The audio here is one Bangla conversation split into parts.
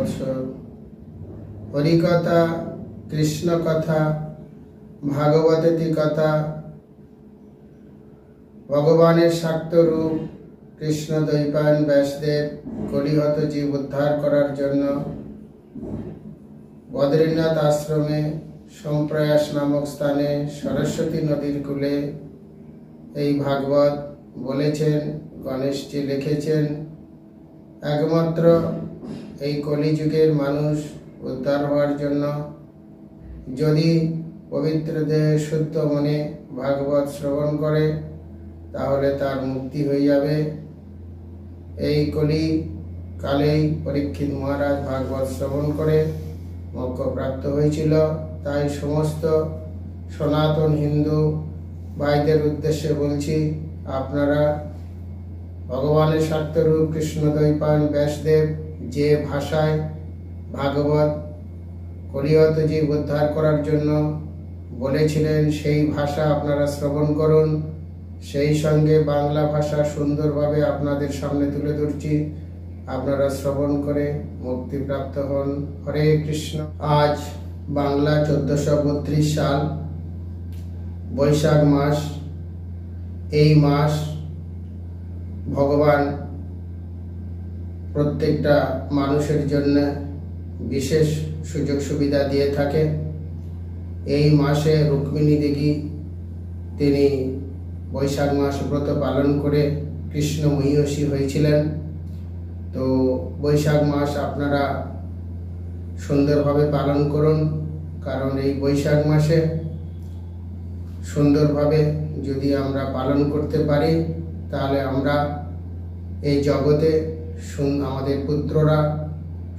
বছর হরিকথা, কৃষ্ণ কথা, ভাগবতী কথা, ভগবানের শাক্ত রূপ কৃষ্ণ দ্বৈপায়ন ব্যাসদেব কলিহত জীব উদ্ধার করার জন্য বদ্রীনাথ আশ্রমে সম্প্রয়াস নামক স্থানে সরস্বতী নদীর কূলে এই ভাগবত বলেছেন। গণেশজি লিখেছেন, একমাত্র এই কলিযুগের মানুষ উদ্ধার হওয়ার জন্য যদি পবিত্র দেহে শুদ্ধ মনে ভাগবত শ্রবণ করে তাহলে তার মুক্তি হয়ে যাবে। এই কলি কালেই পরীক্ষিত মহারাজ ভাগবত শ্রবণ করে মোক্ষ প্রাপ্ত হয়েছিল। তাই সমস্ত সনাতন হিন্দু ভাইদের উদ্দেশ্যে বলছি, আপনারা ভগবানের শাক্তরূপ কৃষ্ণ দ্বৈপায়ন ব্যাসদেব যে ভাষায় ভাগবত কলিহত জীব উদ্ধার করার জন্য বলেছিলেন সেই ভাষা আপনারা শ্রবণ করুন। সেই সঙ্গে বাংলা ভাষা সুন্দরভাবে আপনাদের সামনে তুলে ধরছি, আপনারা শ্রবণ করে মুক্তিপ্রাপ্ত হন। হরে কৃষ্ণ। আজ বাংলা 1432 সাল বৈশাখ মাস। এই মাস ভগবান প্রত্যেকটা মানুষের জন্য বিশেষ সুযোগ সুবিধা দিয়ে থাকে। এই মাসে রুক্মিণী দেবী তিনি বৈশাখ মাস ব্রত পালন করে কৃষ্ণ মহীয়সী হয়েছিলেন। তো বৈশাখ মাস আপনারা সুন্দরভাবে পালন করুন, কারণ এই বৈশাখ মাসে সুন্দরভাবে যদি আমরা পালন করতে পারি তাহলে আমরা এই জগতে আমাদের পুত্ররা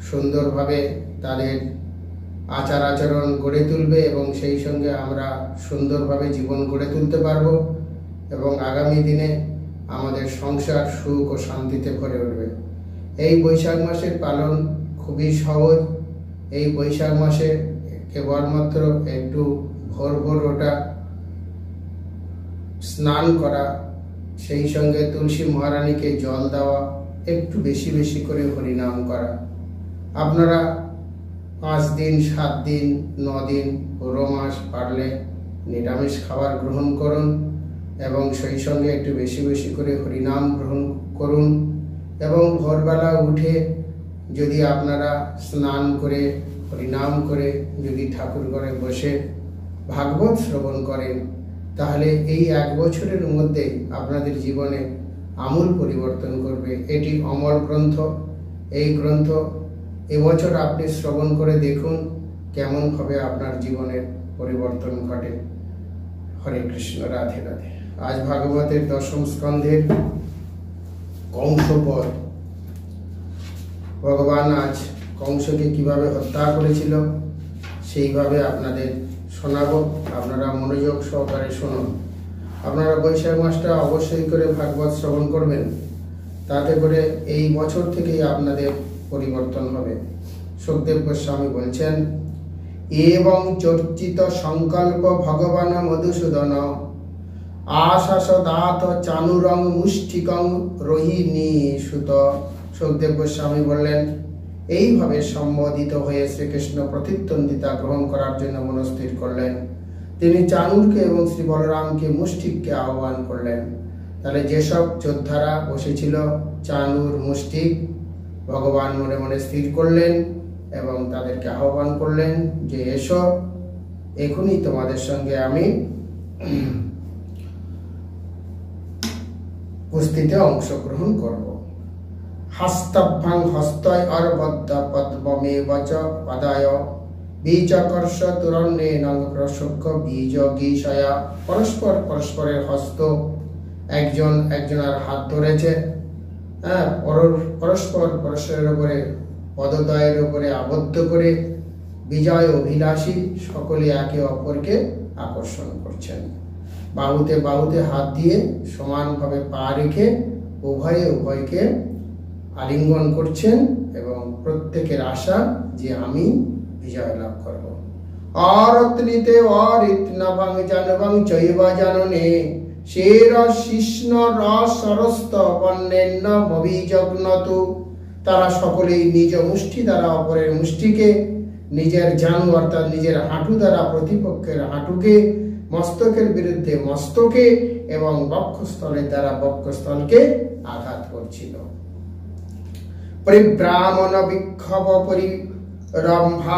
সুন্দরভাবে তাদের আচার আচরণ গড়ে তুলবে এবং সেই সঙ্গে আমরা সুন্দরভাবে জীবন গড়ে তুলতে পারবো এবং আগামী দিনে আমাদের সংসার সুখ ও শান্তিতে ভরে উঠবে। এই বৈশাখ মাসের পালন খুবই সহজ। এই বৈশাখ মাসে কেবলমাত্র একটু ভোর ভোর ওঠা, স্নান করা, সেই সঙ্গে তুলসী মহারানীকে জল দেওয়া, একটু বেশি বেশি করে হরিনাম করা। আপনারা 5 দিন, 7 দিন, 9 দিন, পুরো মাস পারলে নিরামিষ খাবার গ্রহণ করুন এবং সেই সঙ্গে একটু বেশি বেশি করে হরিনাম গ্রহণ করুন। এবং ভোরবেলা উঠে যদি আপনারা স্নান করে হরিনাম করে যদি ঠাকুর ঘরে বসে ভাগবত শ্রবণ করেন তাহলে এই 1 বছরের মধ্যে আপনাদের জীবনে আমূল পরিবর্তন করবে। এটি অমর গ্রন্থ। এই গ্রন্থ এবছর আপনি শ্রবণ করে দেখুন কেমনভাবে আপনার জীবনের পরিবর্তন ঘটে। হরে কৃষ্ণ। রাধে রাধে। আজ ভাগবতের 10ম স্কন্ধের কংসবধ। ভগবান আজ কংসকে কিভাবে হত্যা করেছিল সেইভাবে আপনাদের শোনাবো। আপনারা মনোযোগ সহকারে শুনুন। আপনারা বৈশাখ মাসটা অবশ্যই করে ভাগবত শ্রবণ করবেন, তাতে করে এই বছর থেকেই আপনাদের পরিবর্তন হবে। সুখদেব গোস্বামী বলছেন, এবং চর্চিত সংকল্প ভগবান মধুসূদন আশাস দাত চানুরং মুষ্টিকং রোহিণী সুত। সুখদেব গোস্বামী বললেন, এইভাবে সম্বোধিত হয়ে শ্রীকৃষ্ণ প্রতিদ্বন্দ্বিতা গ্রহণ করার জন্য মনস্থির করলেন। তিনি চানুরকে এবং শ্রী বলরামকে মুষ্টিককে আহ্বান করলেন। তাহলে যেসব যোদ্ধারা বসেছিল চানুর, মুষ্টিক, ভগবান মনে মনে স্থির করলেন এবং তাদেরকে আহ্বান করলেন যে এসো, এখনই তোমাদের সঙ্গে আমি কুস্তিতে অংশগ্রহণ করব। হস্তভ্যাং হস্তয় অর্বদ্য পদ্মমে বচ পদায় বীজকর্ষ তুরণ্যেন প্রসক্ষ বীজ গীষয়া। পরস্পর পরস্পরের হস্ত, একজন একজনের হাত ধরেছে, পরস্পর পরস্পরের উপরে পদদ্বয়ের উপরে আবদ্ধ করে বিজয় অভিলাষী সকলে একে অপরকে আকর্ষণ করছেন। বাহুতে বাহুতে হাত দিয়ে সমানভাবে পা রেখে উভয়ে উভয়কে আলিঙ্গন করছেন এবং প্রত্যেকের আশা যে আমি বিজয় লাভ করব। অরত্নিতে অরিত্নভং জানবং চৈব জাননে শের শিষ্ণ রসরস্ত বন্যেন্ন মবিজগ্নত। তারা সকলেই নিজ মুষ্টি দ্বারা অপরের মুষ্টিকে, নিজের জানু অর্থাৎ নিজের হাঁটু দ্বারা প্রতিপক্ষের হাঁটুকে, মস্তকের বিরুদ্ধে মস্তকে এবং বক্ষস্থলের দ্বারা বক্ষস্থলকে আঘাত করছিল। পরিভ্রামণ বিক্ষোভ পরিরম্ভাপাতনৈ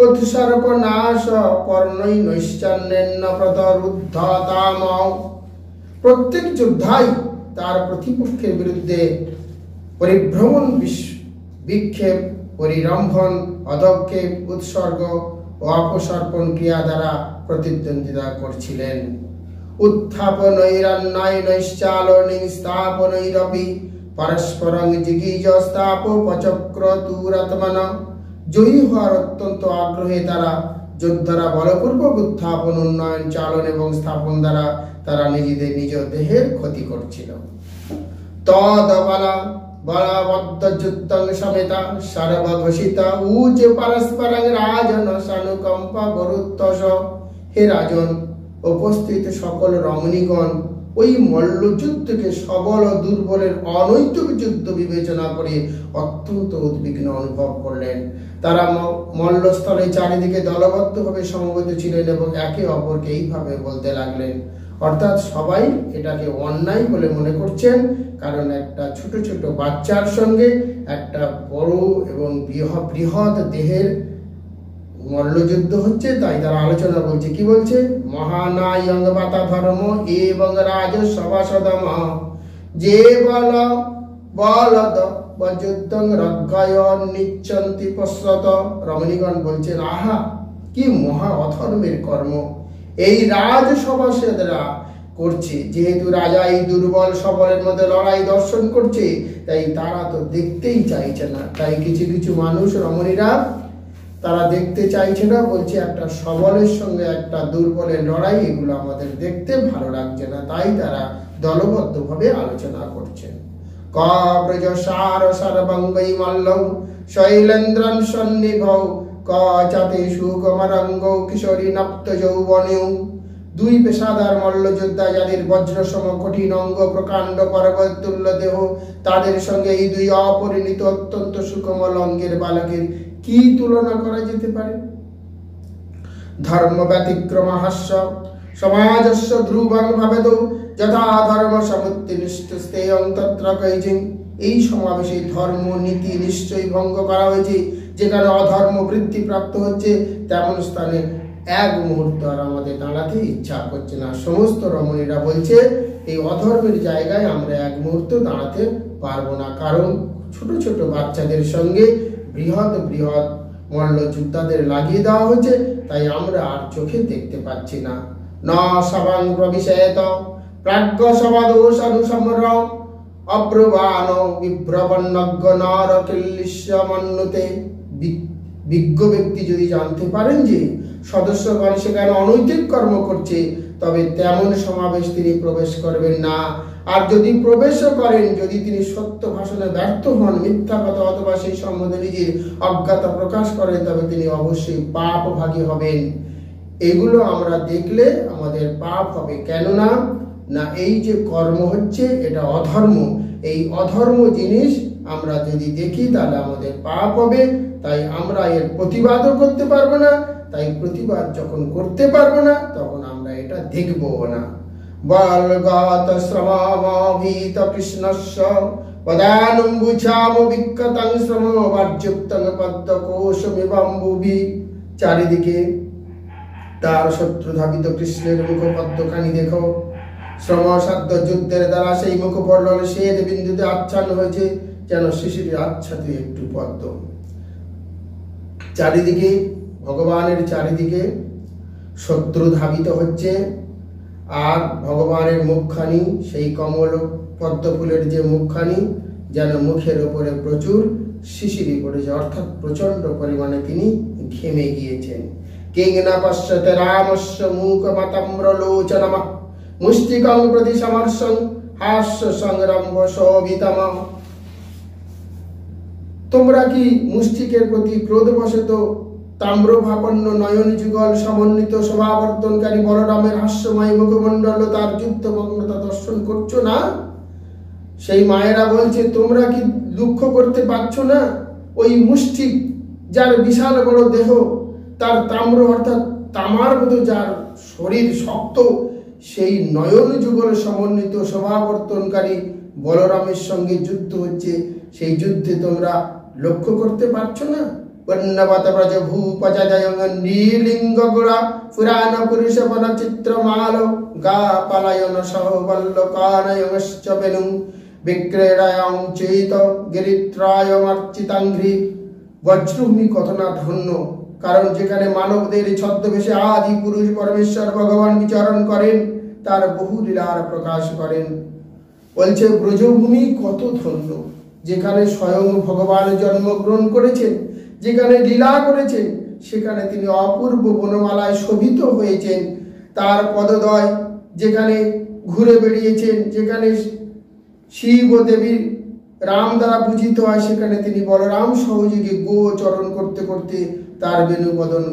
উৎসর্পনাশ পর্ণৈ নৈশ্চন্যেন প্রতরুদ্ধতাম। প্রত্যেক যোদ্ধাই তার প্রতিপক্ষের বিরুদ্ধে পরিভ্রমণ, বিক্ষেপ, পরিরম্ভন, অধক্ষেপ, উৎসর্গ ও অপসর্পণ ক্রিয়া দ্বারা প্রতিদ্বন্দ্বিতা করছিলেন। উত্থাপনৈরান্যায় নৈশ্চালনী স্থাপনৈরপি পরস্পরং জিগীজ স্থাপ পচক্রতুরাত্মন। জয়ী হওয়ার অত্যন্ত আগ্রহে যোদ্ধারা বলপূর্বক উত্থাপন, উন্নয়ন, চালন এবং স্থাপন দ্বারা তারা নিজেদের নিজ দেহের ক্ষতি করছিল। তদবলা বলবদ্ধ যুদ্ধং সমেতা সর্বঘোষিতা উচ পরস্পরং রাজন সানুকম্প গরুত্তস। হে রাজন, উপস্থিত সকল রমণীগণ ওই মল্লযুদ্ধকে সবল ও দুর্বলের অনৈতিক যুদ্ধ বিবেচনা করে অত্যন্ত উদ্বিগ্ন অনুভব করলেন। তারা মল্লস্থলে চারিদিকে দলবদ্ধভাবে সমবেত ছিলেন এবং একে অপরকে এইভাবে বলতে লাগলেন, অর্থাৎ সবাই এটাকে অন্যায় বলে মনে করছেন, কারণ একটা ছোট ছোট বাচ্চার সঙ্গে একটা বড় এবং বৃহৎ দেহের মল্লযুদ্ধ হচ্ছে। তাই তারা আলোচনা বলছে, কি বলছে, মহানায়ং বাতা ধর্ম এবং রাজ সভাসদম যে বল বলদ বযুদ্ধং রজ্ঞয় নিচ্ছন্তি পশ্রত। রমণীগণ বলছেন, আহা কি মহা অধর্মের কর্ম এই রাজসভাসদেরা করছে। যেহেতু রাজা এই দুর্বল সবলের মধ্যে লড়াই দর্শন করছে, তাই তারা তো দেখতেই চাইছে না। তাই কিছু কিছু মানুষ, রমণীরা, তারা দেখতে চাইছে না, বলছে একটা সবলের সঙ্গে একটা দুর্বলের লড়াই, এগুলো আমাদের দেখতে ভালো লাগছে না। তাই তারা দলবদ্ধভাবে আলোচনা করছেন। কব্রজ সার সর্বঙ্গৈ মল্লৌ শৈলেন্দ্রন সন্নিভৌ কচাতে সুকুমারঙ্গ কিশোরী নপ্ত যৌবনেও। দুই পেশাদার মল্লযোদ্ধা, যাদের বজ্রসম কঠিন অঙ্গ, প্রকাণ্ড পর্বত তুল্য দেহ, তাদের সঙ্গে এই দুই অপরিণীত অত্যন্ত সুকোমল অঙ্গের বালকের কি তুলনা করা যেতে পারে? ধর্ম ব্যতিক্রম হাস্য সমাজস্য ধ্রুবং ভাবেদ যথা ধর্ম সমুত্তিষ্ঠস্তেয়ং তত্র কৈজিং। এই সমাবেশে ধর্ম নীতি নিশ্চয়ই ভঙ্গ করা হয়েছে। যেখানে অধর্ম বৃদ্ধি প্রাপ্ত হচ্ছে, তেমন স্থানে এক মুহূর্ত আর আমাদের দাঁড়াতে ইচ্ছা করছে না। সমস্ত রমণীরা বলছে, এই অধর্মের জায়গায় আমরা এক মুহূর্ত দাঁড়াতে পারবো না, কারণ ছোট ছোট বাচ্চাদের সঙ্গে বৃহৎ বৃহৎ মল্লযোদ্ধাদের লাগিয়ে দেওয়া হচ্ছে, তাই আমরা আর চোখে দেখতে পাচ্ছি না। ন সবাং প্রবিশেত প্রাজ্ঞ সবাদোষ অনুসমর অব্রবান বিভ্রবন্নজ্ঞ নর কিল্লিশ্য মন্যতে। বিজ্ঞ ব্যক্তি যদি জানতে পারেন যে সদস্যগণ সেখানে অনৈতিক কর্ম করছে, তবে তেমন সমাবেশ তিনি প্রবেশ করবেন না। আর যদি প্রবেশও করেন, যদি তিনি সত্য ভাষণে ব্যর্থ হন, মিথ্যা কথা অথবা সেই সম্বন্ধে নিজের অজ্ঞতা প্রকাশ করেন, তবে তিনি অবশ্যই পাপভাগী হবেন। এগুলো আমরা দেখলে আমাদের পাপ হবে। কেননা না এই যে কর্ম হচ্ছে এটা অধর্ম। এই অধর্ম জিনিস আমরা যদি দেখি তাহলে আমাদের পাপ হবে। তাই আমরা এর প্রতিবাদও করতে পারবো না। তাই প্রতিবাদ যখন করতে পারবো না, তখন আমরা এটা দেখবো না। বলগত শ্রমভীত কৃষ্ণস্য পদানুম্বুছাম বিক্ষতং শ্রম বার্যুক্তং পদ্মকোশমিবম্বুভি। চারিদিকে তার শত্রু ধাবিত কৃষ্ণের মুখপদ্মখানি দেখো। শ্রমসাধ্য যুদ্ধের দ্বারা সেই মুখপল্লব শ্বেত বিন্দুতে আচ্ছন্ন হয়েছে, যেন শিশিরের আচ্ছাদিত একটু পদ্ম। চারিদিকে ভগবানের চারিদিকে শত্রু ধাবিত হচ্ছে, আর ভগবানের মুখখানি, সেই কমল পদ্ম ফুলের যে মুখখানি, যেন মুখের উপরে প্রচুর শিশিরি পড়েছে, অর্থাৎ প্রচন্ড পরিমাণে তিনি ঘেমে গিয়েছেন। কিং না পশ্যতে রামস্য মুখমতাম্র লোচনম মুষ্টিকং প্রতি সমর্ষং হাস্য সংরম্ভ শোভিতম। তোমরা কি মুষ্টিকের প্রতি ক্রোধবশত তাম্রভাপন্ন নয়ন যুগল সমন্বিত শোভাবর্ধনকারী বলরামের হাস্যময় মুখমণ্ডল, তার যুদ্ধমগ্নতা দর্শন করছো না? সেই মায়েরা বলছে, তোমরা কি লক্ষ্য করতে পারছো না? ওই মুষ্টিক যার বিশাল বড় দেহ, তার তাম্র অর্থাৎ তামার মতো যার শরীর শক্ত, সেই নয়ন যুগল সমন্বিত শোভাবর্তনকারী বলরামের সঙ্গে যুদ্ধ হচ্ছে। সেই যুদ্ধে তোমরা লক্ষ্য করতে পারছো না? বন্যবত ব্রজ ভূপজয়ং নীলিঙ্গ গুড়া পুরাণ পুরুষ বন চিত্রমাল গা পালায়ন সহ বল্লকানয়শ্চ বেনুং বিক্রয়ং চৈত গিরিত্রায়মার্চিতাঙ্ঘ্রি। বজ্রভূমি কত না ধন্য, কারণ যেখানে মানবদের ছদ্মবেশে আদি পুরুষ পরমেশ্বর ভগবান বিচরণ করেন, তার বহু লীলার প্রকাশ করেন। বলছে ব্রজভূমি কত ধন্য, যেখানে স্বয়ং ভগবান জন্মগ্রহণ করেছেন, যেখানে লীলা করেছেন, সেখানে তিনি অপূর্ব বনমালায় শোভিত হয়েছেন। তার পদদ্বয় যেখানে ঘুরে বেরিয়েছেন, যেখানে শিব ও দেবীর রাম দ্বারা পূজিত হয়, সেখানে তিনি বলরাম সহযোগী গোচরণ করতে করতে তার বেণুবদন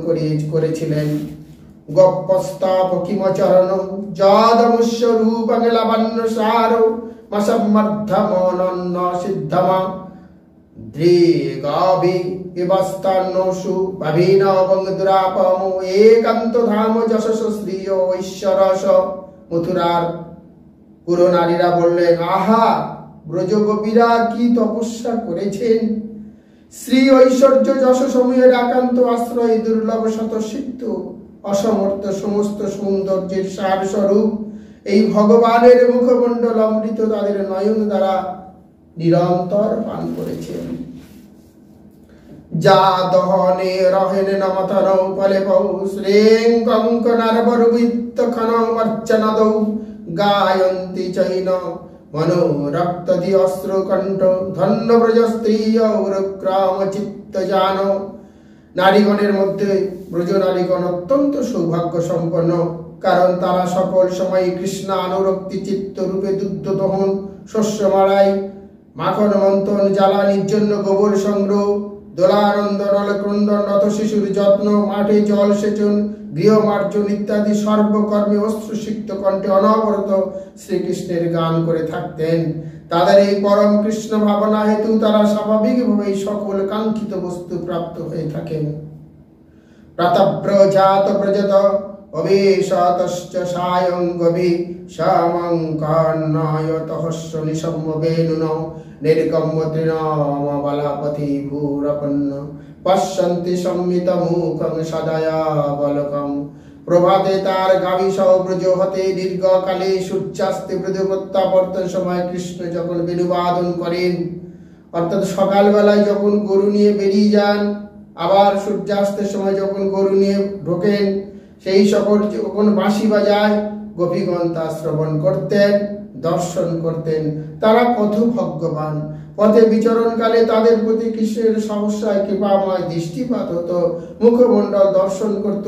করেছিলেন। গপ্পস্তাপ কিমচরণ যাদমস্য রূপং লাবণ্য সার মসম্মর্ধমনন্ন সিদ্ধমা দৃগাভি বিবস্তান্নসু ভাবিনবং দুরাপম একান্ত ধাম যশস শ্রীয় ঈশ্বরস। মথুরার পুরো নারীরা বললেন, আহা, ব্রজগোপীরা কি তপস্যা করেছেন! শ্রী ঐশ্বর্য যশ সময়ের একান্ত আশ্রয়, দুর্লভ শতসিদ্ধ অসমর্থ সমস্ত সৌন্দর্যের সার স্বরূপ এই ভগবানের মুখমণ্ডল অমৃত তাদের নয়ন দ্বারা নিরন্তর পান করেছেন। যা দহনে রহেন নমতর ফলে পৌ শ্রেং কঙ্কনারবরুবিত্ত খনমর্চনদৌ গায়ন্তি চৈন মনো রক্তদি অশ্রুকণ্ঠ ধন্য ব্রজ স্ত্রী উরক্রম চিত্ত জান। নারীগণের মধ্যে ব্রজ নারীগণ অত্যন্ত সৌভাগ্য সম্পন্ন, কারণ তারা সকল সময় কৃষ্ণ অনুরক্তি চিত্ত রূপে দুগ্ধ দহন, শস্য মাড়াই, মাখন মন্থন, জ্বালানির জন্য গোবর সংগ্রহ, দোলানন্দ নলক্রন্দন, রথ শিশুর যত্ন, মাঠে জল সেচন, গৃহমার্জন ইত্যাদি সর্বকর্মে অশ্রুসিক্ত কণ্ঠে অনবরত শ্রীকৃষ্ণের গান করে থাকতেন। তাদের এই পরম কৃষ্ণ ভাবনা হেতু তারা স্বাভাবিকভাবেই সকল কাঙ্ক্ষিত বস্তু প্রাপ্ত হয়ে থাকেন। প্রাতঃপ্রজাত প্রজত অবেশতশ্চ সায়ং গভি শ্যামং কান্নায়তহস্য নিশম্য বেনুন নির্গম্য তৃণাম বলাপথি ভূরপন্ন পশ্যন্তি সম্মিত মুখং সদয়া বলকম। প্রভাতে তার গাভী সহ ব্রজ হতে দীর্ঘকালে সূর্যাস্তে ব্রজ প্রত্যাবর্তন সময় কৃষ্ণ যখন বেণুবাদন করেন, অর্থাৎ সকালবেলায় যখন গরু নিয়ে বেরিয়ে যান, আবার সূর্যাস্তের সময় যখন গরু নিয়ে ঢোকেন, সেই সকল যখন বাঁশি বাজায়, গোপীগণ তা শ্রবণ করতেন, দর্শন করতেন। তারা কত ভাগ্যবান! পথে বিচরণকালে তাদের প্রতি কৃষ্ণের সহস্রায় কৃপাময় দৃষ্টিপাত হতো, মুখমণ্ডল দর্শন করত।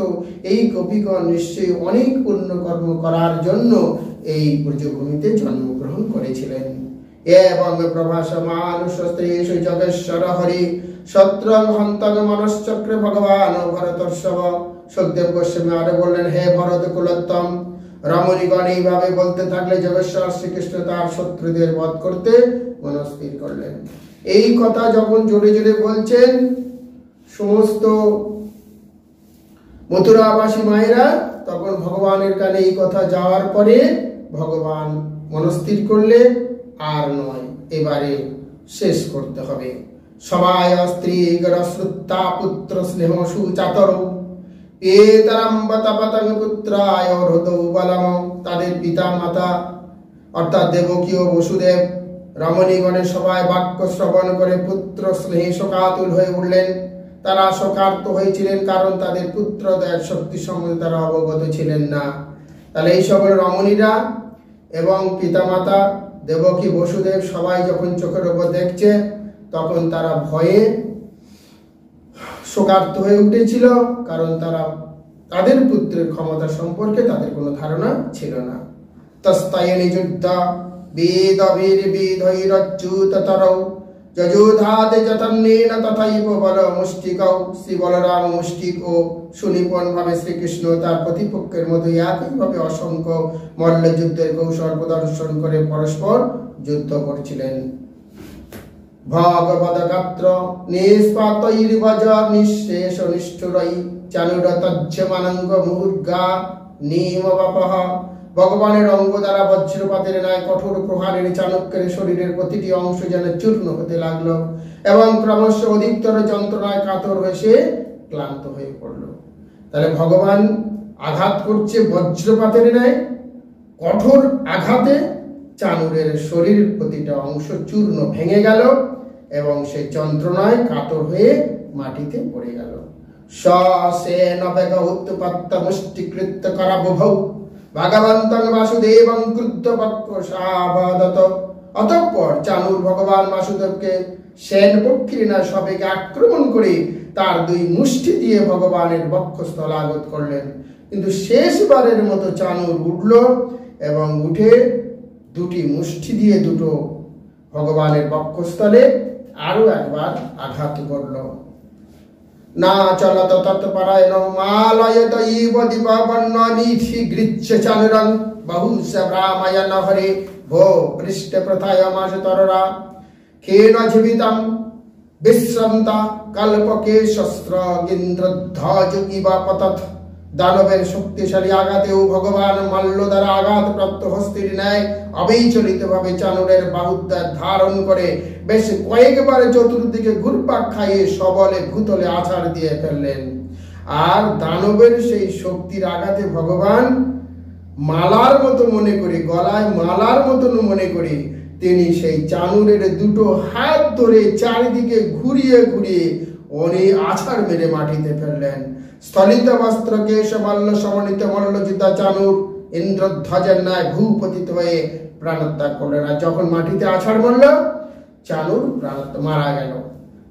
এই গোপীগণ নিশ্চয়ই অনেক পুণ্যকর্ম করার জন্য এই ব্রজভূমিতে জন্মগ্রহণ করেছিলেন। এবং প্রভাসমানুষস্ত্রীষু যোগেশ্বর হরি শত্রং হন্তং মনশ্চক্রে ভগবান ভরতর্ষভ। সুখদেব গোস্বামী আরো বললেন, হে ভরত কুলোত্তম, রমণীগণ এইভাবে বলতে থাকলে যোগেশ্বর শ্রীকৃষ্ণ তার শত্রুদের বধ করতে মনস্থির করলেন। এই কথা যখন জোরে জোরে বলছেন, সমস্ত মথুরাবাসী মায়েরা, তখন ভগবানের কানে এই কথা যাওয়ার পরে ভগবান মনস্থির করলে আর নয়, এবারে শেষ করতে হবে। সবাই স্ত্রী শ্রুতা পুত্র স্নেহ সুচাতর তাদের পিতা মাতা অর্থাৎ দেবকী ও বসুদেব রমণীগণের সবাই বাক্য শ্রবণ করে পুত্র স্নেহে শোকাতুল হয়ে উঠলেন। তারা শোকার্ত হয়েছিলেন, কারণ তাদের পুত্রদের শক্তি সম্বন্ধে তারা অবগত ছিলেন না। তাহলে এই সকল রমণীরা এবং পিতামাতা দেবকী বসুদেব সবাই যখন চোখের উপর দেখছে, তখন তারা ভয়ে শোকার্ত হয়ে উঠেছিল, কারণ তারা তাদের পুত্রের ক্ষমতা সম্পর্কে তাদের কোনো ধারণা ছিল না। তস্তায়নি যুদ্ধ বেদবীর বেধৈরচ্যুততরৌ যযোধাতে যতন্নেন তথাইব বল মুষ্টিকৌ। শ্রী বলরাম মুষ্টিক ও সুনিপুণ ভাবে শ্রীকৃষ্ণ তার প্রতিপক্ষের মতো একইভাবে অসংখ্য মল্লযুদ্ধের কৌশল প্রদর্শন করে পরস্পর যুদ্ধ করছিলেন। ভগবদ গাত্র নিষ্পাতৈর্বজ নিঃশেষ নিষ্ঠুরৈ চানুর তজ্জমানঙ্গ মুহুর্গা নিমবাপহ। ভগবানের অঙ্গ দ্বারা বজ্রপাতের ন্যায় কঠোর প্রহারের চাণক্যের শরীরের প্রতিটি অংশ যেন চূর্ণ হতে লাগলো এবং ক্রমশ অধিকতর যন্ত্রণায় কাতর হয়ে সে ক্লান্ত হয়ে পড়ল। তাহলে ভগবান আঘাত করছে বজ্রপাতের ন্যায়, কঠোর আঘাতে চানুরের শরীরের প্রতিটা অংশ চূর্ণ ভেঙে গেল এবং সে যন্ত্রণায় কাতর হয়ে মাটিতে পড়ে গেল। সেন বেগ উৎপত্ত মুষ্টিকৃত্য করাবভৌ ভগবন্তং বাসুদেবং ক্রুদ্ধ বক্রশাবদত। অতঃপর চানুর ভগবান বাসুদেবকে সেন পক্ষীর ন্যায় সবেগে আক্রমণ করে তার দুই মুষ্টি দিয়ে ভগবানের বক্ষস্থল আগত করলেন। কিন্তু শেষবারের মতো চানুর উঠল এবং উঠে দুটি মুষ্টি দিয়ে দুটো ভগবানের বক্ষস্থলে আরো একবার আঘাত করল। না চলত তৎপরায়ণ মালয়ত ইব দীপবর্ণ নিধি গৃচ্ছ চানুরং বহুশ ব্রাহ্ময়ন হরে ভো পৃষ্ঠ প্রথায় মাসতররা খেন জীবিতম বিশ্রান্তা কল্পকে শস্ত্র গিন্দ্রধ্বজ ইবা পতত। দানবের শক্তিশালী আঘাতেও ভগবান মাল্য দ্বারা আঘাতপ্রাপ্ত হস্তির ন্যায় অবিচলিত ভাবে চানুরের বাহুদ্বার ধারণ করে বেশ কয়েকবার চতুর্দিকে ঘুরপাক খাইয়ে সবলে ভূতলে আছাড় দিয়ে ফেললেন। আর দানবের সেই শক্তির আঘাতে ভগবান মালার মতো মনে করে, গলায় মালার মতন মনে করে তিনি সেই চানুরের দুটো হাত ধরে চারিদিকে ঘুরিয়ে ঘুরিয়ে অনেক আছাড় মেরে মাটিতে ফেললেন। স্থলিত বস্ত্র কেশ মল্ল সমন্বিত মল্লযুতা চানুর ইন্দ্রধ্বজের ন্যায় ভূপতিত হয়ে প্রাণত্যাগ করলেন। আর যখন মাটিতে আছাড় মারল, চানুর মারা গেল।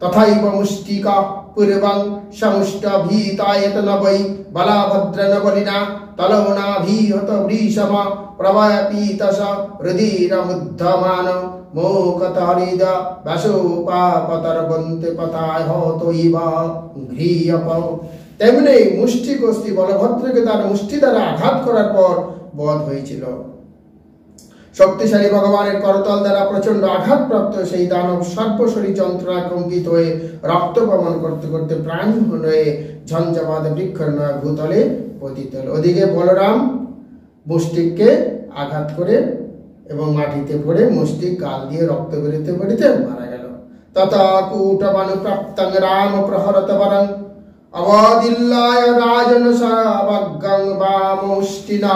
তথাইব মুষ্টিকা পূর্বং সমুষ্টভীতায়ত নবৈ বলাভদ্র নবলিনা তলৌনাভীহত বৃষম প্রবয়পীতস রুধিরমুদ্ধমান মোকত হরিদ বাসোপাপতরবন্তে পতায় হত ইব ঘ্রিয়প। তেমনি মুষ্টি কস্তি বলভদ্রকে তার মুষ্টি দ্বারা আঘাত করার পর বধ হয়েছিল। শক্তিশালী ভগবানের করতল দ্বারা প্রচন্ড আঘাতপ্রাপ্ত সেই দানব সর্বশরী যন্ত্রণা কম্পিত হয়ে রক্ত প্রমাণ করতে করতে প্রাণ হয়ে ঝঞ্ঝাবাদ বৃক্ষর নয় ভূতলে পতিত হল। ওদিকে বলরাম মুষ্টিককে আঘাত করে এবং মাটিতে পড়ে মুষ্টিক গাল দিয়ে রক্ত বেরোতে বেরোতে মারা গেল। তথা কূটবানু প্রাপ্তং রাম প্রহরত বরং অবদিল্লায় রাজন সাবগং বামুষ্টিনা।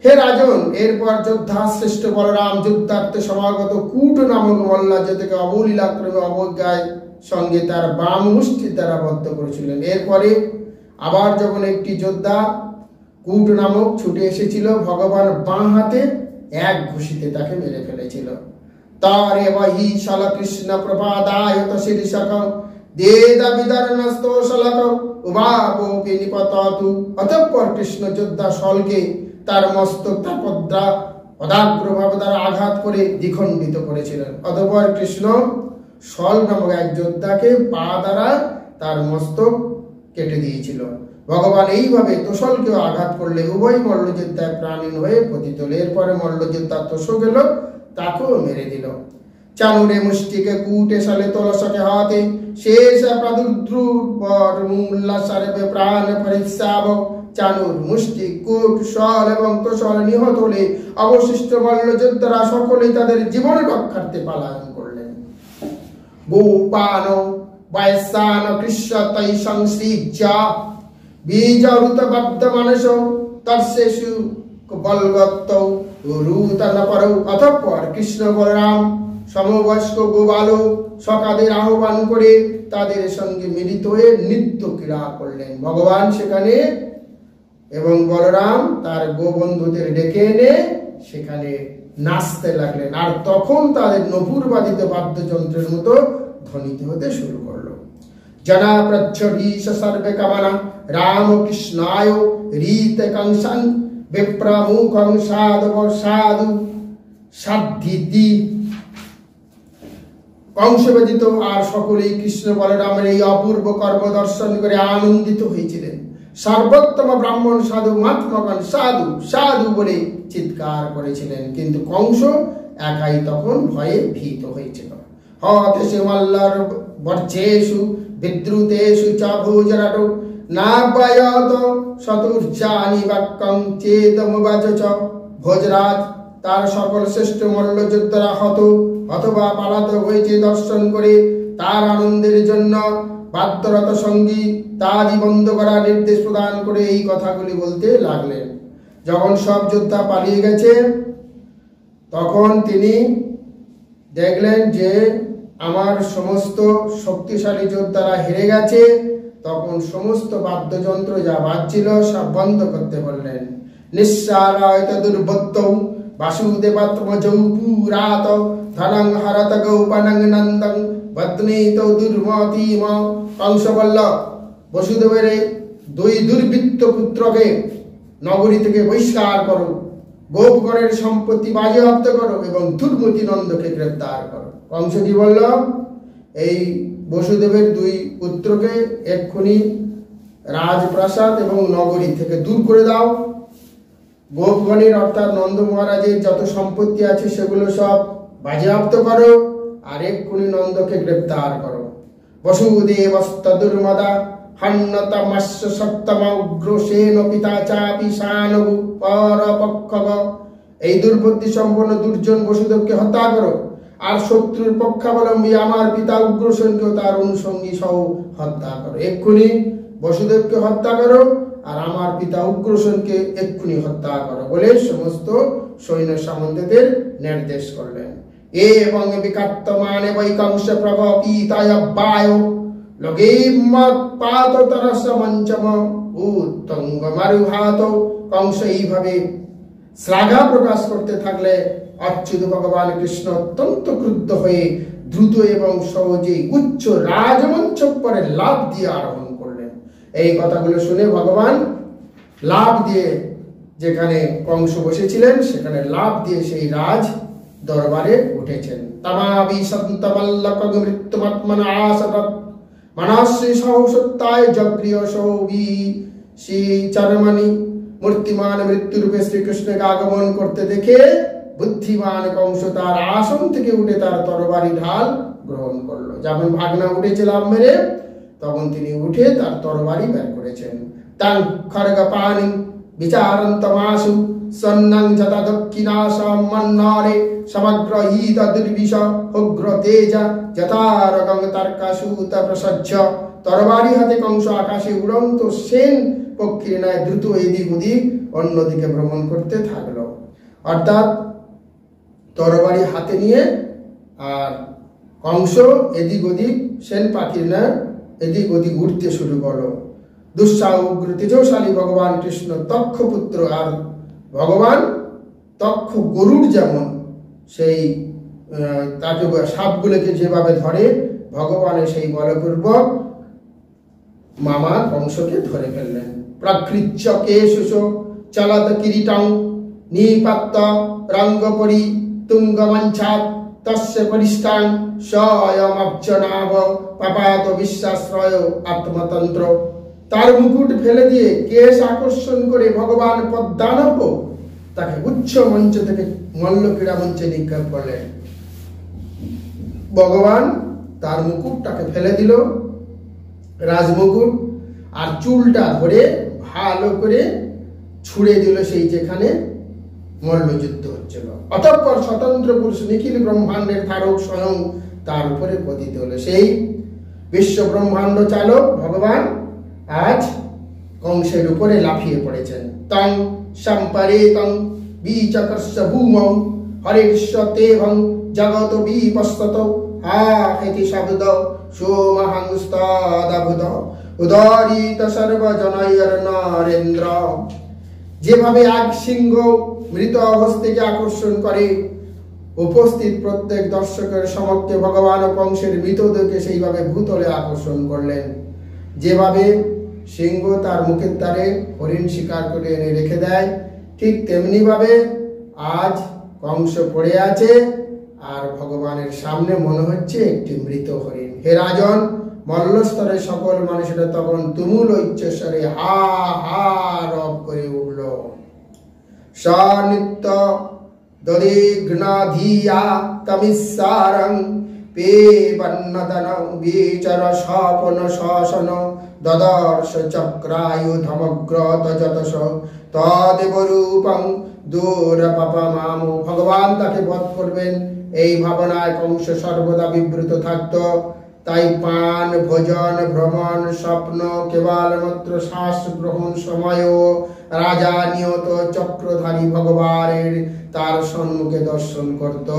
হে রাজন, এরপর যোদ্ধা শ্রেষ্ঠ বলরাম যুদ্ধার্থে সমাগত কূট নামক মল্লাজ থেকে অবলীলাক্রমে অবজ্ঞায় সঙ্গে তার বাম মুষ্টি দ্বারা বদ্ধ করেছিলেন। এরপরে আবার যখন একটি যোদ্ধা কূট নামক ছুটে এসেছিল, ভগবান বাঁ হাতে এক ঘুষিতে তাকে মেরে ফেলেছিল। তার এবহি শাল কৃষ্ণ প্রপাদায়ত শীর্ষক দেদা বিদারণস্ত শালক উবাপি নিপততু। অতঃপর কৃষ্ণ যোদ্ধা শলকে তার মস্তক তার পদাগ্রভাবে দ্বারা আঘাত করে দ্বিখণ্ডিত করেছিলেন। অতঃপর কৃষ্ণ শল নামক এক যোদ্ধাকে পা দ্বারা তার মস্তক কেটে দিয়েছিল। ভগবান এইভাবে তোষলকেও আঘাত করলে উভয় মল্লযোদ্ধায় প্রাণহীন হয়ে পতিত হল। এরপরে মল্লযোদ্ধা তোষক গেল, তাকেও মেরে দিল। চানুরে মুষ্টিকে কূটে সালে তোলসকে হাতে শেষ প্রাদুর্দ্রুর পর উল্লাসারে প্রাণ পরিৎসাব। চানুর মুষ্টি কূট শল এবং তোষল নিহত হলে অবশিষ্ট মল্লযোদ্ধারা সকলেই তাদের জীবন রক্ষার্থে পলায়ন করলেন। গোপান বয়সান কৃষ্ণতৈ সংশ্লিজ্জা বীজরুত বদ্ধ মানস তর্ষেষু বলগত্ত রুতন পরৌ। অতঃপর কৃষ্ণ বলরাম সমবয়স্ক গোবালক সকাদের আহ্বান করে তাদের সঙ্গে মিলিত হয়ে নৃত্য ক্রীড়া করলেন। ভগবান সেখানে এবং বলরাম তার গোবন্ধুদের ডেকে এনে সেখানে নাচতে লাগলেন। আর তখন তাদের নপুরবাদিত বাদ্যযন্ত্রের মতো ধ্বনিত হতে শুরু করলো। জনা প্রচ্ছভীষ সর্বে কামনা রামকৃষ্ণায় রীত কংসং বিপ্রমুখং সাধু সাধু সাধিতি। কংস ব্যতীত আর সকলেই কৃষ্ণ বলরামের এই অপূর্ব কর্ম দর্শন করে আনন্দিত হয়েছিলেন। সর্বোত্তম ব্রাহ্মণ সাধু মহাত্মাগণ সাধু সাধু বলে চিৎকার করেছিলেন। কিন্তু কংস একাই তখন ভয়ে ভীত হয়েছিল। হতেষু মল্লর বর্জেষু বিদ্রুতেষু চ ভোজরাটো নাব্যয়ত শতুর্যানি বাক্যং চেদমুবাচ চ। ভোজরাজ তার সকল শ্রেষ্ঠ মল্লযোদ্ধারা হত অথবা পালাতে হয়েছে দর্শন করে তার আনন্দের জন্য বাদ্যরত সঙ্গী তারই বন্ধ করার নির্দেশ প্রদান করে এই কথাগুলি বলতে লাগলেন। যখন সব যোদ্ধা পালিয়ে গেছে তখন তিনি দেখলেন যে আমার সমস্ত শক্তিশালী যোদ্ধারা হেরে গেছে। তখন সমস্ত বাদ্যযন্ত্র যা বাজছিল সব বন্ধ করতে বললেন। নিঃসারায়ত দুর্বত্ত বাসুদেবাত্মজৌ পুরাত ধনং হরত গৌপনং নন্দং বদনীত দুর্মতিম। কংস বলল, বসুদেবের দুই দুর্বৃত্ত পুত্রকে নগরী থেকে বহিষ্কার করো, গোপগণের সম্পত্তি বাজেয়াপ্ত করো এবং দুর্মতি নন্দকে গ্রেপ্তার করো। কংস কি বলল? এই বসুদেবের দুই পুত্রকে এক্ষুনি রাজপ্রাসাদ এবং নগরী থেকে দূর করে দাও। গোপগণের অর্থাৎ নন্দ মহারাজের যত সম্পত্তি আছে সেগুলো সব বাজেয়াপ্ত করো আর এক্ষুনি নন্দকে গ্রেপ্তার করো। বসুদেবস্তদুর্মদা হন্নতমস্য সপ্তম উগ্রসেন পিতা চাপি শানবু পরপক্ষগ। এই দুর্বুদ্ধি সম্পন্ন দুর্জন বসুদেবকে হত্যা করো আর শত্রুর পক্ষাবলম্বী আমার পিতা উগ্রসেনকেও তার অনুসঙ্গী সহ হত্যা করো। এক্ষুনি বসুদেবকে হত্যা করো আর আমার পিতা উগ্রসেনকে এক্ষুনি হত্যা করো বলে সমস্ত সৈন্য সামন্তদের নির্দেশ করলেন। এবং বিকাত্তমানে বৈকংস প্রগপিতায় বায় লগেমত পাত তরস মঞ্চম উত্তঙ্গ মারুহাত। কংস এইভাবে শ্লাঘা প্রকাশ করতে থাকলে অচ্যুত ভগবান কৃষ্ণ অত্যন্ত ক্রুদ্ধ হয়ে দ্রুত এবং সহজেই উচ্চ রাজমঞ্চ পরে লাফ দিয়ে আরোহণ করলেন। এই কথাগুলো শুনে ভগবান লাফ দিয়ে যেখানে কংস বসেছিলেন সেখানে লাফ দিয়ে সেই রাজ দরবারে উঠেছেন। তামাবি সন্তমল্লক মৃত্যুমাত্মনা আসরৎ মনশ্রী সহসত্তায় জগ্রিয় সৌবি শ্রী চরমণি। মূর্তিমান মৃত্যুরূপে শ্রীকৃষ্ণকে আগমন করতে দেখে বুদ্ধিমান কংস তার আসন থেকে উঠে তার তরবারি ঢাল গ্রহণ করলো। যেমন ভাগনা উঠেছিলাম মেরে তখন তিনি উঠে তার তরবারি বের করেছেন। তাং খড়গপানি বিচারন্তমাসু সন্নং যথা দক্ষিণাশম মন্নারে সমগ্র ঈদ দুর্বিষ উগ্র তেজ যথারগং তর্কাসূত প্রসজ্জ। তরবারি হাতে কংস আকাশে উড়ন্ত সেন পক্ষীর ন্যায় দ্রুত এদিক ওদিক অন্যদিকে ভ্রমণ করতে থাকলো। অর্থাৎ তরবারি হাতে নিয়ে আর কংস এদিক ওদিক সেন পাখির ন্যায় এদিক ওদিক উঠতে শুরু করলো। দুঃসাহ উগ্র তেজশালী ভগবান কৃষ্ণ তক্ষ পুত্র আর ভগবান তক্ষ গরুড় যেমন সেই তাকে সাপগুলোকে যেভাবে ধরে ভগবানের সেই বলপূর্বক মামা কংসকে ধরে ফেললেন। প্রকৃচ্য কেশুষ চলত কিরীটং নিপাত্ত রঙ্গপরি তুঙ্গমঞ্চাৎ তস্য পরিষ্টাং স্বয়মর্চনাভ পাপাত বিশ্বাশ্রয় আত্মতন্ত্র। তার মুকুট ফেলে দিয়ে কেশ আকর্ষণ করে ভগবান পদ্মানব তাকে উচ্চ মঞ্চ থেকে মল্ল ক্রীড়া মঞ্চে নিক্ষেপ করলেন। ভগবান তার মুকুটটাকে ফেলে দিল, রাজমুকুট, আর চুলটা ধরে ভালো করে ছুঁড়ে দিল সেই যেখানে মল্লযুদ্ধ হচ্ছিল। অতঃপর স্বতন্ত্র পুরুষ নিখিল ব্রহ্মাণ্ডের ধারক স্বয়ং তার উপরে পতিত হলো। সেই বিশ্ব ব্রহ্মাণ্ড চালক ভগবান আজ কংসের উপরে লাফিয়ে পড়েছেন। তং সম্পরেতং বিচকর্ষ ভূমৌ হরিষ্যতেভং জগত বিপস্তত হা হেতি শব্দ সোমহংস্তাদভূত উদারিত সর্বজনৈর নরেন্দ্র। যেভাবে এক সিংহ মৃত অবস্থাকে আকর্ষণ করে উপস্থিত প্রত্যেক দর্শকের সমক্ষে ভগবান ও কংসের মৃতদেহকে সেইভাবে ভূতলে আকর্ষণ করলেন। যেভাবে সিংহ তার মুখের দ্বারে হরিণ শিকার করে এনে রেখে দেয়, ঠিক তেমনি ভাবে আজ কংস পড়ে আছে আর ভগবানের সামনে মনে হচ্ছে একটি মৃত হরিণ। হে রাজন, মল্লস্তরের সকল মানুষেরা তখন তুমুল উচ্চস্বরে হা হা রব করে উঠল। সনিত্য দদিঘ্নাধিয়া তমিসারং পে বন্নদন বিচর স্বপন শাসন দদর্শ চক্রায়ুধমগ্রত যতস তদেব রূপং দূরপপমাম। ভগবান তাকে বধ করবেন এই ভাবনায় কংস সর্বদা বিব্রত থাকত। তাই পান, ভোজন, ভ্রমণ, স্বপ্ন, কেবলমাত্র শ্বাস গ্রহণ সময়ও রাজা নিয়ত চক্রধারী ভগবানের তার সম্মুখে দর্শন করত।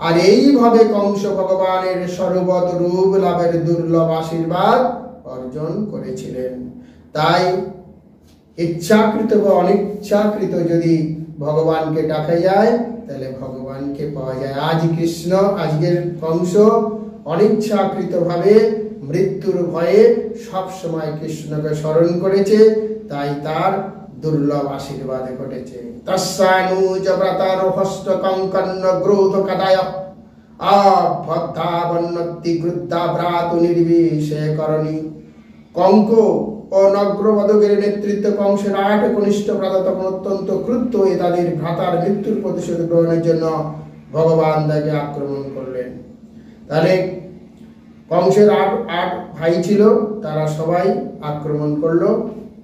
আর এইভাবে কংস ভগবানের সর্বত রূপ লাভের দুর্লভ আশীর্বাদ অর্জন করেছিলেন। তাই ইচ্ছাকৃত বা অনিচ্ছাকৃত যদি ভগবানকে ডাকা যায় তাহলে ভগবানকে পাওয়া যায়। আজ কৃষ্ণ, আজকের কংস অনিচ্ছাকৃত ভাবে মৃত্যুর ভয়ে সব সময় কৃষ্ণকে স্মরণ করেছে, তাই তার দুর্লভ আশীর্বাদ ঘটেছে। তস্যানুজ ব্রতার হস্ত কঙ্কন্ন গ্রোধ কাদায় আভদ্ধাবন্নতি গৃদ্ধা ভ্রাতু নির্বিষে করণী। কঙ্ক ও নগ্রবদকের নেতৃত্বে কংসের 8 কনিষ্ঠ ভ্রাতা তখন অত্যন্ত ক্রুদ্ধ হয়ে তাদের ভ্রাতার মৃত্যুর প্রতিশোধ গ্রহণের জন্য ভগবান তাকে আক্রমণ করলেন। তাহলে কংসের 8 ভাই ছিল, তারা সবাই আক্রমণ করলো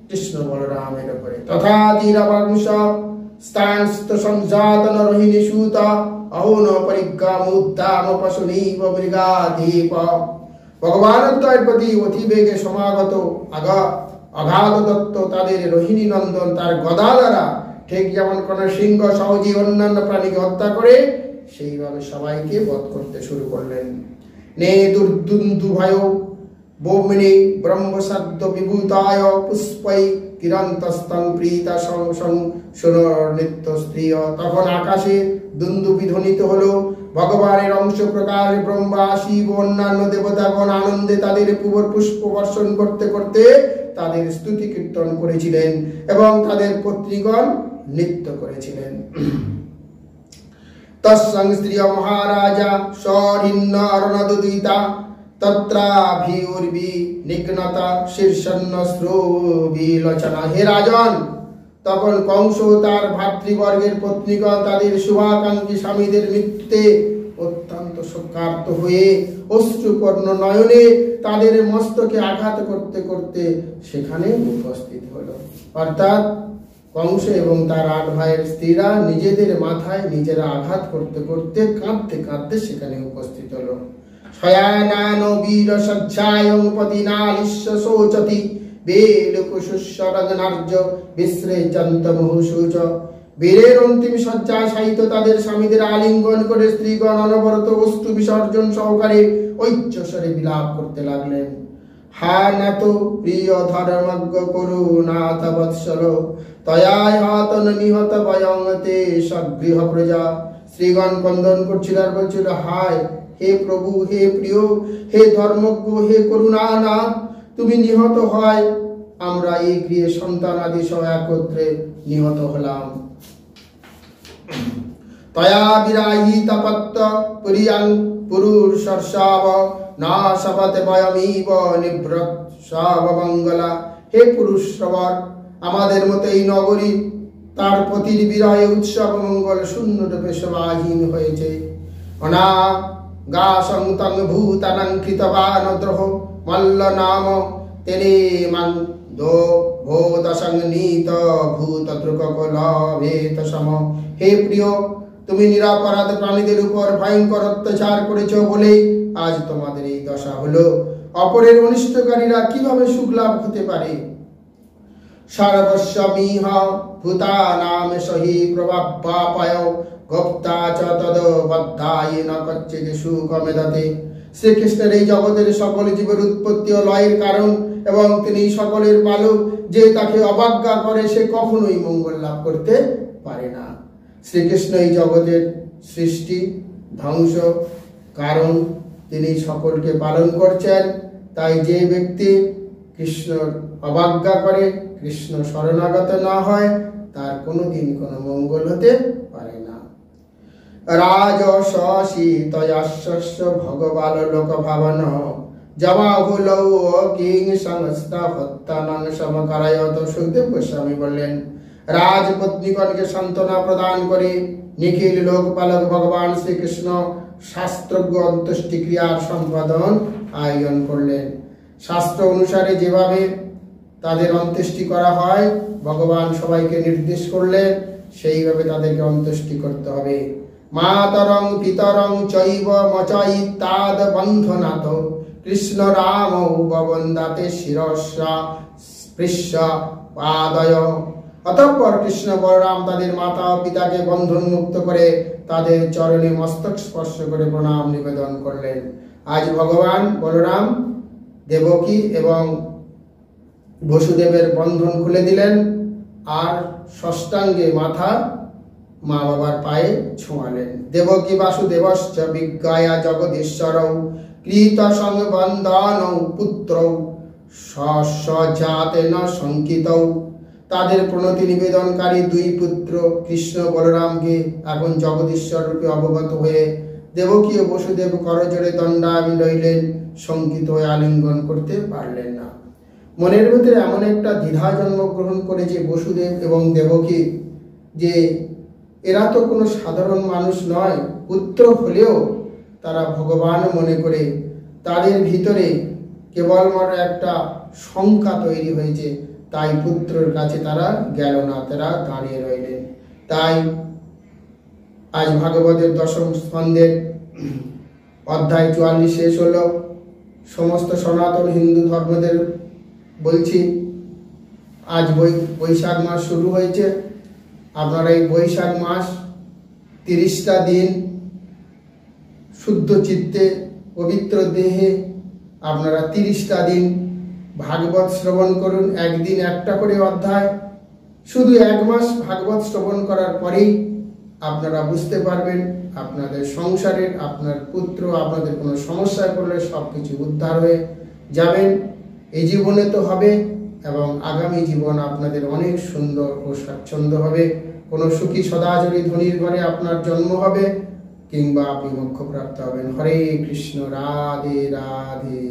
কৃষ্ণ বলরামের উপরে। তথা ধীরবংশ স্থানস্থ সংজাতন রোহিণী সুত অহন পরিজ্ঞামুদ্দাম পশুনীব মৃগাধীপ। ভগবানত্বের প্রতি অতিবেগে সমাগত অগাধ দত্ত তাদের রোহিণী নন্দন তার গদা দ্বারা ঠিক যেমন কোন সিংহ সহজে অন্যান্য প্রাণীকে হত্যা করে সেইভাবে সবাইকে বধ করতে শুরু করলেন। নে দুর্দুন্দু ভয় বোমনি ব্রহ্মশব্দ বিভূতায় পুষ্পৈ কিরন্তস্তং প্রীতা নৃত্য স্ত্রীয়। তখন আকাশে দুন্দুবি ধ্বনিত হলো। ভগবানের অংশ প্রকাশ ব্রহ্মা, শিব, অন্যান্য দেবতাগণ আনন্দে তাদের পুষ্প বর্ষণ করতে করতে তাদের স্তুতি কীর্তন করেছিলেন এবং তাদের পত্নীগণ নৃত্য করেছিলেন। তৎসং স্ত্রিয় মহারাজা সহিন্ন অরণদুদিতা তত্রাভিউর্বি নিঘ্নতা শীর্ষন্ন শ্রুবিলোচনা। হে রাজন, তখন কংস তার ভাতৃবর্গের পত্নীগণ তাদের শুভাকাঙ্ক্ষী স্বামীদের মৃত্যুতে অত্যন্ত শোকার্ত হয়ে অশ্রুপর্ণ নয়নে তাদের মস্তকে আঘাত করতে করতে সেখানে উপস্থিত হলো। অর্থাৎ কংস এবং তার 8 ভাইয়ের স্ত্রীরা নিজেদের মাথায় নিজেরা আঘাত করতে করতে কাঁদতে কাঁদতে সেখানে উপস্থিত হলো। শয়ানান বীর সজ্জায়ং পতিনালিস্য শোচতি বেলকুশুস্বরগনার্য বিশ্রেচন্ত মুহুসুচ। বীরের অন্তিম শয্যায় শায়িত তাদের স্বামীদের আলিঙ্গন করে স্ত্রীগণ অনবরত অশ্রু বিসর্জন সহকারে ঐচ্ছস্বরে বিলাপ করতে লাগলেন। হা নাত প্রিয় ধর্মজ্ঞ করুনাথ বৎসল তয়ায় হাতন নিহত বয়ং তে সগৃহ প্রজা। স্ত্রীগণ ক্রন্দন করছিল আর বলছিল, হায় হে প্রভু, হে প্রিয়, হে ধর্মজ্ঞ, হে করুণানাথ, তুমি নিহত হয় আমরা এই গৃহে সন্তান আদি সহ একত্রে নিহত হলাম। তয়া বিরাহিত পত্ত পুরিয়াং পুরুষর্ষাব না সপতে বয়মিব নিভ্রত সব মঙ্গলা। হে পুরুষ শ্রবর, আমাদের মতো এই নগরী তার পতির বিরহে উৎসব মঙ্গল শূন্যরূপে সমাহীন হয়েছে। অনা গা সংতং ভূতানাং কৃতবানদ্রোহ মল্ল নাম তেনে মান দো ভূত সংনীত ভূত ত্রুকলভেত সম। হে প্রিয়, তুমি নিরাপরাধ প্রাণীদের উপর ভয়ঙ্কর অত্যাচার করেছো বলেই আজ তোমাদের এই দশা হলো। অপরের অনিষ্টকারীরা কিভাবে সুখ লাভ হতে পারে? সর্বস্বমিহ ভূতানাম সহি প্রভাবাপায় গুপ্তা চ তদ বদ্ধায় ন কচ্চিৎ সুখমেদতে। শ্রীকৃষ্ণের এই জগতের সকল জীবের উৎপত্তি ও লয়ের কারণ এবং তিনি সকলের পালক। যে তাকে অবজ্ঞা করে সে কখনোই মঙ্গল লাভ করতে পারে না। শ্রীকৃষ্ণ এই জগতের সৃষ্টি, ধ্বংস, কারণ তিনি সকলকে পালন করছেন। তাই যে ব্যক্তি কৃষ্ণর অবজ্ঞা করে, কৃষ্ণ শরণাগত না হয়, তার কোনোদিন কোনো মঙ্গল হতে পারে না। রাজসীতয়াস্য ভগবান লোক ভাবন জবাহুলৌ কিং সংস্থা হত্যানং সমকারায়ত। সুখদেব গোস্বামী বললেন, রাজপত্নীগণকে সান্ত্বনা প্রদান করে নিখিল লোকপালক ভগবান শ্রীকৃষ্ণ শাস্ত্রজ্ঞ অন্ত্যেষ্টি ক্রিয়ার সম্পাদন আয়োজন করলেন। শাস্ত্র অনুসারে যেভাবে তাদের অন্ত্যেষ্টি করা হয় ভগবান সবাইকে নির্দেশ করলেন, সেইভাবে তাদেরকে অন্ত্যেষ্টি করতে হবে। মাতরং পিতরং চৈব মচৈতাদ বন্ধনাত কৃষ্ণ রাম ববন্দাতে শিরস্যা স্পৃশ্য পাদয়। অতঃপর কৃষ্ণ বলরাম তাদের মাতা ও পিতাকে বন্ধন মুক্ত করে তাদের চরণে মস্তক স্পর্শ করে প্রণাম নিবেদন করলেন। আজ ভগবান বলরাম দেবকী এবং বসুদেবের বন্ধন খুলে দিলেন আর ষষ্ঠাঙ্গে মাথা মা বাবার পায়ে ছোঁয়ালেন। দেবকী বাসুদেবশ্চ বিজ্ঞায়া জগদীশ্বরৌ কৃত সংবন্ধনৌ পুত্রৌ সজাতেন শঙ্কিতৌ। তাদের প্রণতি নিবেদনকারী দুই পুত্র কৃষ্ণ বলরামকে এখন জগদীশ্বর রূপে অবগত হয়ে দেবকী ও বসুদেব করজোড়ে দণ্ডায়মান রইলেন, শঙ্কিত হয়ে আলিঙ্গন করতে পারলেন না। মনের ভিতরে এমন একটা দ্বিধা জন্মগ্রহণ করেছে বসুদেব এবং দেবকী যে এরা তো কোনো সাধারণ মানুষ নয়, পুত্র হলেও তারা ভগবান মনে করে তাদের ভিতরে কেবলমাত্র একটা শঙ্কা তৈরি হয়েছে, তাই পুত্রের কাছে তারা গেল না, তারা দাঁড়িয়ে রইলেন। তাই আজ ভাগবতের দশম স্কন্ধের অধ্যায় 44 শেষ হলো। সমস্ত সনাতন হিন্দু ধর্মদের বলছি, আজ বৈশাখ মাস শুরু হয়েছে। আপনারা এই বৈশাখ মাস 30টা দিন শুদ্ধ চিত্তে পবিত্র দেহে আপনারা 30টা দিন ভাগবত শ্রবণ করুন। একদিন একটা করে অধ্যায়, শুধু 1 মাস ভাগবত শ্রবণ করার পরেই আপনারা বুঝতে পারবেন আপনাদের সংসারের আপনার পুত্র আপনাদের কোনো সমস্যায় পড়লে সব কিছু উদ্ধার হয়ে যাবেন। এই জীবনে তো হবে এবং আগামী জীবন আপনাদের অনেক সুন্দর ও স্বাচ্ছন্দ্য হবে। কোনো সুখী সদাচারী ধনীর ঘরে আপনার জন্ম হবে কিংবা আপনি মোক্ষপ্রাপ্ত হবেন। হরে কৃষ্ণ, রাধে রাধে।